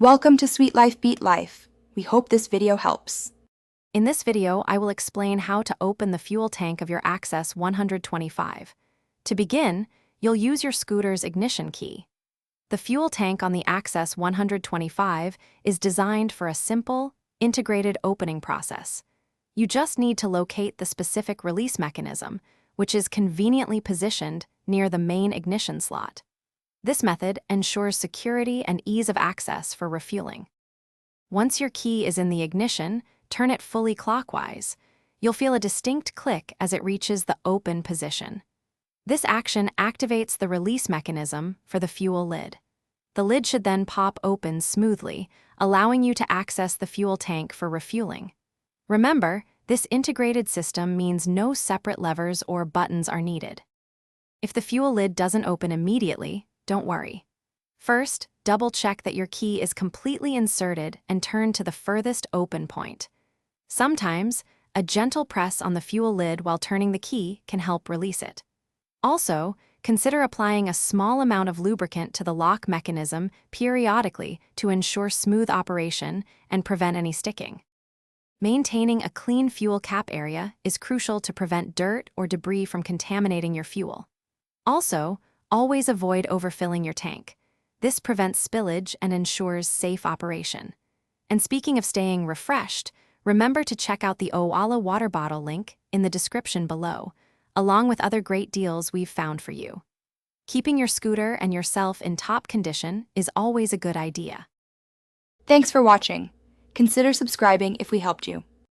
Welcome to Sweet Life Beat Life. We hope this video helps. In this video, I will explain how to open the fuel tank of your Access 125. To begin, you'll use your scooter's ignition key. The fuel tank on the Access 125 is designed for a simple, integrated opening process. You just need to locate the specific release mechanism, which is conveniently positioned near the main ignition slot. This method ensures security and ease of access for refueling. Once your key is in the ignition, turn it fully clockwise. You'll feel a distinct click as it reaches the open position. This action activates the release mechanism for the fuel lid. The lid should then pop open smoothly, allowing you to access the fuel tank for refueling. Remember, this integrated system means no separate levers or buttons are needed. If the fuel lid doesn't open immediately, don't worry. First, double-check that your key is completely inserted and turn to the furthest open point. Sometimes, a gentle press on the fuel lid while turning the key can help release it. Also, consider applying a small amount of lubricant to the lock mechanism periodically to ensure smooth operation and prevent any sticking. Maintaining a clean fuel cap area is crucial to prevent dirt or debris from contaminating your fuel. Also, always avoid overfilling your tank. This prevents spillage and ensures safe operation. And speaking of staying refreshed, remember to check out the Owala water bottle link in the description below, along with other great deals we've found for you. Keeping your scooter and yourself in top condition is always a good idea. Thanks for watching. Consider subscribing if we helped you.